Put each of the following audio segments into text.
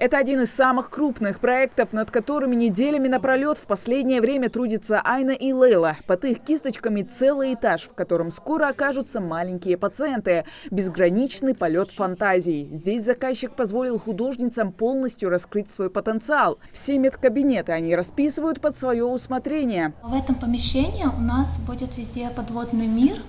Это один из самых крупных проектов, над которыми неделями напролет в последнее время трудятся Айна и Лейла. Под их кисточками целый этаж, в котором скоро окажутся маленькие пациенты. Безграничный полет фантазий. Здесь заказчик позволил художницам полностью раскрыть свой потенциал. Все медкабинеты они расписывают под свое усмотрение. В этом помещении у нас будет везде подводный мир.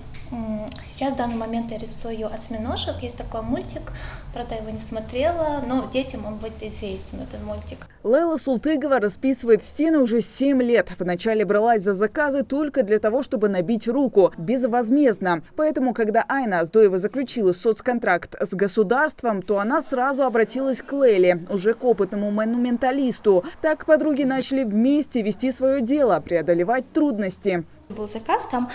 Сейчас в данный момент я рисую осьминожек. Есть такой мультик, правда, я его не смотрела, но детям он будет известен, этот мультик. Лейла Султыгова расписывает стены уже 7 лет. Вначале бралась за заказы только для того, чтобы набить руку, безвозмездно. Поэтому, когда Айна Оздоева заключила соцконтракт с государством, то она сразу обратилась к Лейле, уже к опытному монументалисту. Так подруги начали вместе вести свое дело, преодолевать трудности. Был заказ, там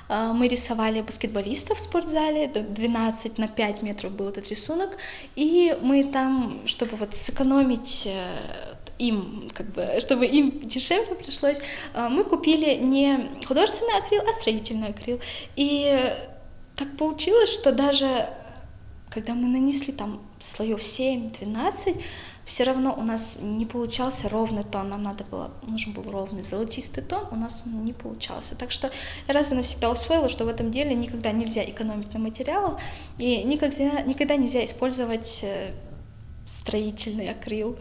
мы рисовали баскетболистов в спортзале, 12 на 5 метров был этот рисунок, и мы там, чтобы вот сэкономить им, чтобы им дешевле пришлось, мы купили не художественный акрил, а строительный акрил. И так получилось, что даже когда мы нанесли там слоев 7-12, все равно у нас не получался ровный тон, нужен был ровный золотистый тон, у нас не получался. Так что я раз и навсегда усвоила, что в этом деле никогда нельзя экономить на материалах и никогда нельзя использовать строительный акрил,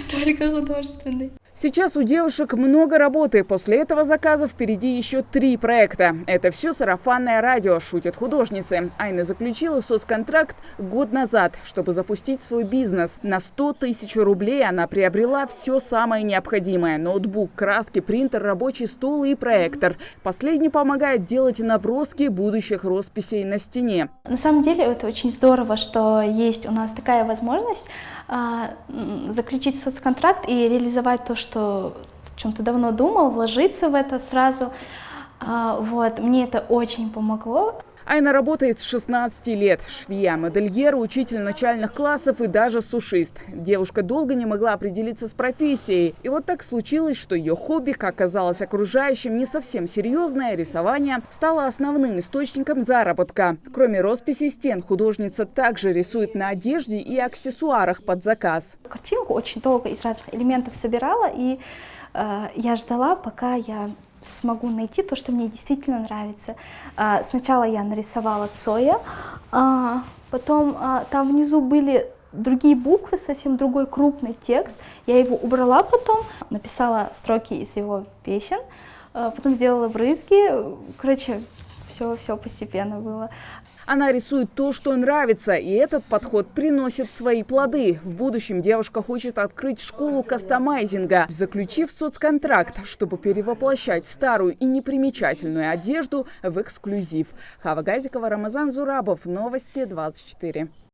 только художественный. Сейчас у девушек много работы. После этого заказа впереди еще 3 проекта. Это все сарафанное радио, шутят художницы. Айна заключила соцконтракт год назад, чтобы запустить свой бизнес. На 100 тысяч рублей она приобрела все самое необходимое: ноутбук, краски, принтер, рабочий стол и проектор. Последний помогает делать наброски будущих росписей на стене. На самом деле это очень здорово, что есть у нас такая возможность заключить соцконтракт и реализовать то, что о чем ты давно думал, вложиться в это сразу. Мне это очень помогло. Айна работает с 16 лет. Швея, модельер, учитель начальных классов и даже сушист. Девушка долго не могла определиться с профессией. И вот так случилось, что ее хобби, как казалось окружающим, не совсем серьезное рисование, стало основным источником заработка. Кроме росписи стен, художница также рисует на одежде и аксессуарах под заказ. Картинку очень долго из разных элементов собирала, и я ждала, пока я смогу найти то, что мне действительно нравится. Сначала я нарисовала Цоя, потом там внизу были другие буквы, совсем другой крупный текст. Я его убрала потом, написала строки из его песен, потом сделала брызги. Короче, все постепенно было. Она рисует то, что нравится, и этот подход приносит свои плоды. В будущем девушка хочет открыть школу кастомайзинга, заключив соцконтракт, чтобы перевоплощать старую и непримечательную одежду в эксклюзив. Хава Газикова, Рамазан Зурабов, Новости 24.